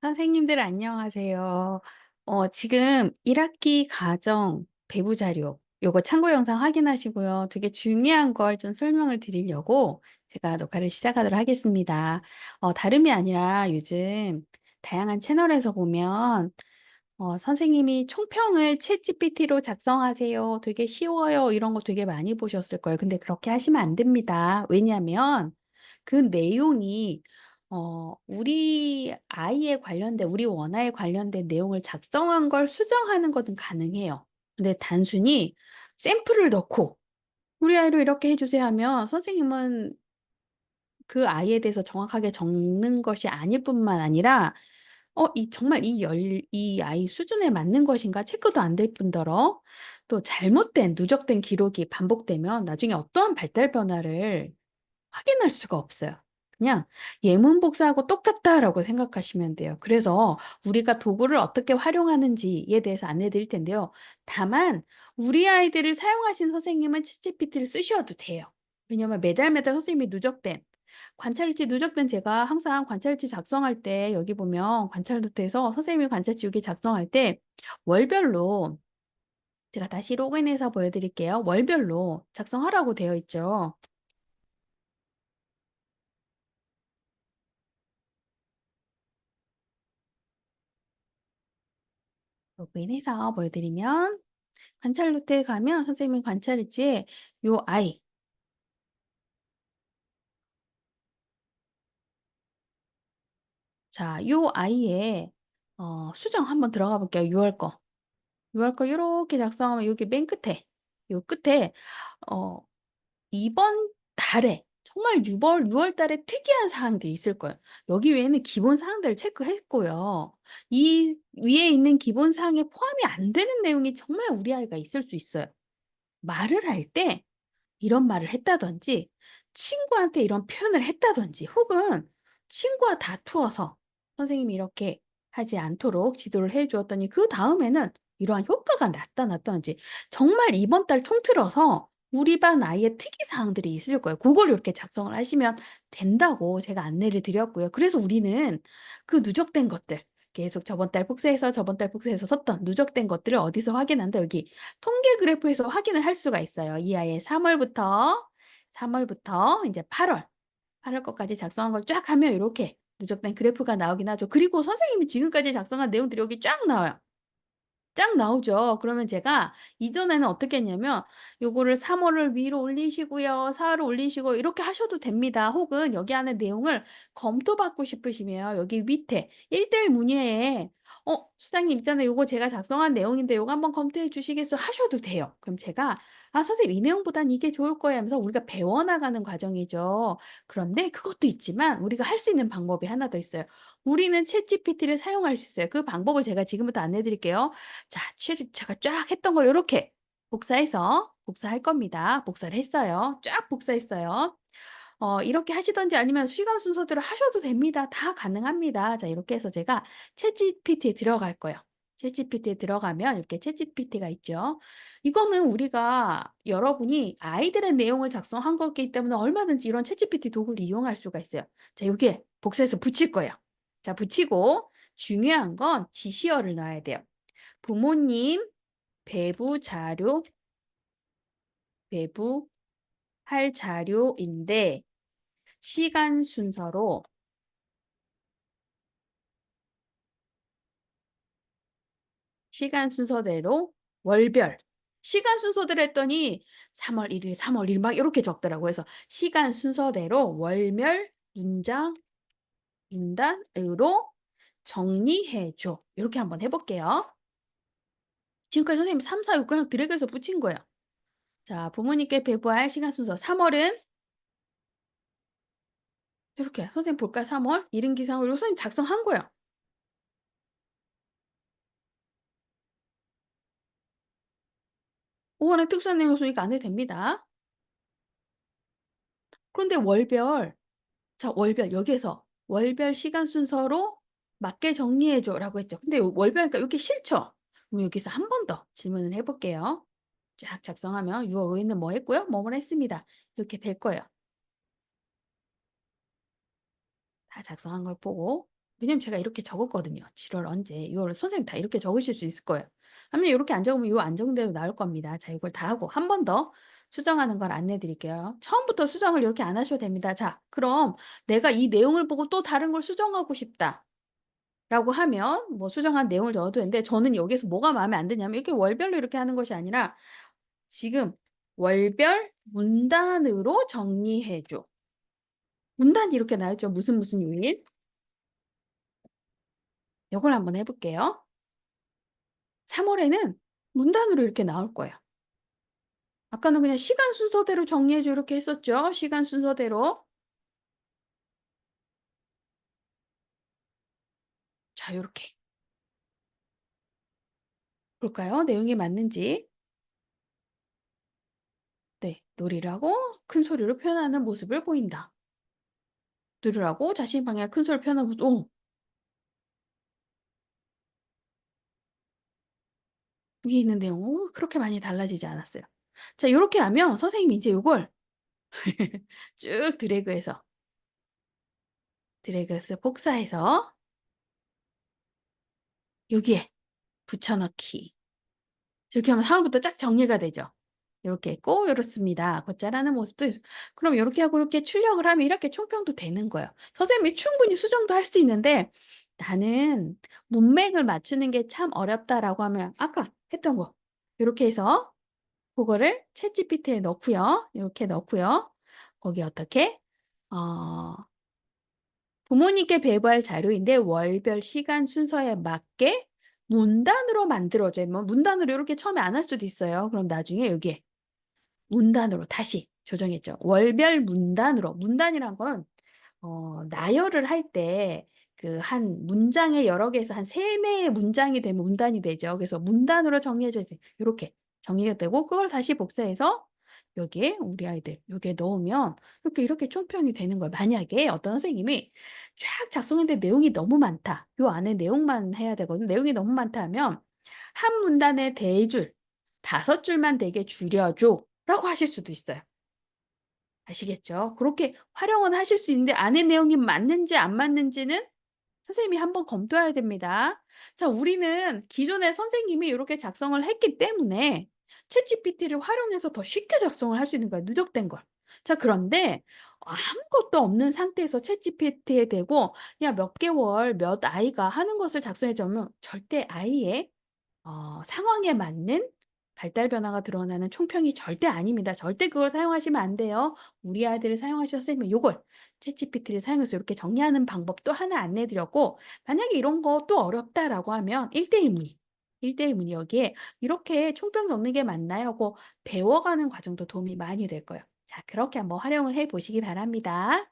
선생님들 안녕하세요. 지금 1학기 가정 배부 자료 요거 참고 영상 확인하시고요. 되게 중요한 걸 좀 설명을 드리려고 제가 녹화를 시작하도록 하겠습니다. 다름이 아니라 요즘 다양한 채널에서 보면 선생님이 총평을 챗GPT로 작성하세요. 되게 쉬워요. 이런 거 되게 많이 보셨을 거예요. 근데 그렇게 하시면 안 됩니다. 왜냐하면 그 내용이 우리 아이에 관련된 우리 원화에 관련된 내용을 작성한 걸 수정하는 것은 가능해요. 근데 단순히 샘플을 넣고 "우리 아이로 이렇게 해 주세요." 하면 선생님은 그 아이에 대해서 정확하게 적는 것이 아닐 뿐만 아니라 이 정말 이 아이 수준에 맞는 것인가 체크도 안 될 뿐더러 또 잘못된 누적된 기록이 반복되면 나중에 어떠한 발달 변화를 확인할 수가 없어요. 그냥 '예문 복사하고 똑같다.'라고 생각하시면 돼요. 그래서 우리가 도구를 어떻게 활용하는지에 대해서 안내해 드릴 텐데요. 다만 우리 아이들을 사용하신 선생님은 챗GPT를 쓰셔도 돼요. 왜냐하면 매달 매달 선생님이 누적된 관찰일지 누적된 제가 항상 관찰일지 작성할 때 여기 보면 관찰 노트에서 선생님이 관찰지 여기 작성할 때 월별로 제가 다시 로그인해서 보여 드릴게요. 월별로 작성하라고 되어 있죠. 로그인해서 보여드리면 관찰 노트에 가면 선생님이 관찰일지에 요 아이 요 아이의 수정 한번 들어가 볼게요. 6월 거. 6월 거 요렇게 작성하면 여기 맨 끝에 요 끝에 어 이번 달에 정말 6월 달에 특이한 사항들이 있을 거예요. 여기 외에는 기본 사항들을 체크했고요. 이 위에 있는 기본 사항에 포함이 안 되는 내용이 정말 우리 아이가 있을 수 있어요. 말을 할때 이런 말을 했다든지 친구한테 이런 표현을 했다든지 혹은 친구와 다투어서 선생님이 이렇게 하지 않도록 지도를 해 주었더니 그다음에는 이러한 효과가 나타났다든지 정말 이번 달 통틀어서 우리 반 아이의 특이 사항들이 있을 거예요. 고걸 요렇게 작성을 하시면 된다고 제가 안내를 드렸고요. 그래서 우리는 그 누적된 것들 계속 저번 달 복사해서 썼던 누적된 것들을 어디서 확인한다. 여기 통계 그래프에서 확인을 할 수가 있어요. 이 아이의 3 월부터 인제 8월 것까지 작성한 걸 쫙 하면 요렇게 누적된 그래프가 나오긴 하죠. 그리고 선생님이 지금까지 작성한 내용들이 여기 쫙 나와요. 쫙 나오죠. 그러면 제가 이전에는 어떻게 했냐면 요거를 3 월을 위로 올리시고요. 4 월을 올리시고 이렇게 하셔도 됩니다. 혹은 여기 안에 내용을 검토받고 싶으시면 여기 밑에 1대1 문의에 수장님 있잖아요. 요거 제가 작성한 내용인데 요거 한번 검토해 주시겠어요?" 하셔도 돼요. 그럼 제가 "아 선생님 이 내용보단 이게 좋을 거예요." 하면서 우리가 배워나가는 과정이죠. 그런데 그것도 있지만 우리가 할 수 있는 방법이 하나 더 있어요. 우리는 챗GPT를 사용할 수 있어요. 그 방법을 제가 지금부터 안내해 드릴게요. 자, 제가 쫙 했던 걸 요렇게 복사해서 복사할 겁니다. 복사를 했어요. 쫙 복사했어요. 이렇게 하시든지 아니면 시간 순서대로 하셔도 됩니다. 다 가능합니다. 자, 이렇게 해서 제가 챗GPT에 들어갈 거예요. 챗GPT에 들어가면 이렇게 챗GPT가 있죠. 이거는 우리가 여러분이 아이들의 내용을 작성한 거기 때문에 얼마든지 이런 챗GPT 도구를 이용할 수가 있어요. 자, 여기에 복사해서 붙일 거예요. 자, 붙이고 중요한 건 지시어를 넣어야 돼요. 부모님 배부 자료 배부할 자료인데 시간 순서로 시간 순서대로 월별 시간 순서대로 했더니 3월 1일, 3월 1일 막 요렇게 적더라고요. 그래서 시간 순서대로 월별 문장 문단으로 정리해 줘. 요렇게 한번 해 볼게요. 지금까지 선생님 3, 4, 6 그냥 드래그해서 붙인 거예요. 자, 부모님께 배부할 시간 순서 3 월은 요렇게 선생님 볼까요? 3 월 이른 기상으로 선생님 작성한 거예요. 5 월에 특수한 내용이 없으니까 안 해도 됩니다. 그런데 월별 월별 여기에서 "월별 시간 순서로 맞게 정리해 줘."라고 했죠. 근데 월별이니까 이게 싫죠? 그럼 여기서 한 번 더 질문을 해 볼게요. 쫙 작성하면 6월 5 일은 뭐 했고요? 뭐뭐 했습니다. 이렇게 될 거예요. 다 작성한 걸 보고. 왜냐면 제가 이렇게 적었거든요. 7월 언제, 6월 선생님 다 이렇게 적으실 수 있을 거예요. 아니면 요렇게 안 적으면 요 안정대로 나올 겁니다. 자 요걸 다 하고 한 번 더 수정하는 걸 안내해 드릴게요. 처음부터 수정을 요렇게 안 하셔도 됩니다. 자 그럼 내가 이 내용을 보고 또 다른 걸 수정하고 싶다라고 하면 뭐 수정한 내용을 넣어도 되는데 저는 여기에서 뭐가 마음에 안 드냐면 이렇게 월별로 이렇게 하는 것이 아니라 지금 월별 문단으로 정리해 줘. 문단이 이렇게 나와 있죠. 무슨 무슨 요일. 요걸 한번 해 볼게요. 3 월에는 문단으로 이렇게 나올 거예요. 아까는 그냥 시간 순서대로 정리해 줘 이렇게 했었죠. 시간 순서대로. 자 요렇게 볼까요? 내용이 맞는지. 네. "놀이라고 큰 소리로 표현하는 모습을 보인다." "들으라고 자신의 방향에 큰 소리로 표현하는 모습." 위에 있는 내용 그렇게 많이 달라지지 않았어요. 자 요렇게 하면 선생님이 인제 요걸 쭉 드래그해서 복사해서 여기에 붙여 넣기. 이렇게 하면 하나부터 쫙 정리가 되죠. 요렇게 했고 요렇습니다. 곧잘하는 모습도 그럼 요렇게 하고 요렇게 출력을 하면 이렇게 총평도 되는 거예요. 선생님이 충분히 수정도 할 수 있는데 "나는 문맥을 맞추는 게 참 어렵다."라고 하면 아까 했던 거 요렇게 해서 고거를 챗GPT에 넣고요. 요렇게 넣고요. 거기에 어떻게 어 부모님께 배부할 자료인데 월별 시간 순서에 맞게 문단으로 만들어 줘. 뭐 문단으로 요렇게 처음에 안 할 수도 있어요. 그럼 나중에 여기에 문단으로 다시 조정했죠. 월별 문단으로. 문단이란 건 나열을 할 때 그 한 문장에 여러 개에서 한 3-4 문장이 되면 문단이 되죠. 그래서 문단으로 정리해 줘야 돼. 요렇게 정리가 되고 그걸 다시 복사해서 여기에 우리 아이들 여기에 넣으면 이렇게 총평이 되는 거예요. 만약에 어떤 선생님이 쫙 작성했는데 내용이 너무 많다. 요 안에 내용만 해야 되거든요. 내용이 너무 많다 하면 한 문단의 대줄 5 줄만 되게 줄여 줘라고 하실 수도 있어요. 아시겠죠? 그렇게 활용은 하실 수 있는데 안의 내용이 맞는지 안 맞는지는 선생님이 한번 검토해야 됩니다. 자 우리는 기존에 선생님이 이렇게 작성을 했기 때문에 챗GPT를 활용해서 더 쉽게 작성을 할 수 있는 거예요, 누적된 걸. 자 그런데 아무것도 없는 상태에서 챗GPT에 대고 "야 몇 개월 몇 아이가 하는 것을 작성해 줘." 면 절대 아이의 상황에 맞는 발달 변화가 드러나는 총평이 절대 아닙니다. 절대 그걸 사용하시면 안 돼요. 우리 아이들을 사용하실 선생님은 요걸 챗GPT를 사용해서 이렇게 정리하는 방법도 하나 안내해 드렸고 만약에 이런 거 또 어렵다라고 하면 1:1 문의, 1:1 문의 여기에 "이렇게 총평 넣는 게 맞나요?" 하고 배워가는 과정도 도움이 많이 될 거예요. 자 그렇게 한번 활용을 해 보시기 바랍니다.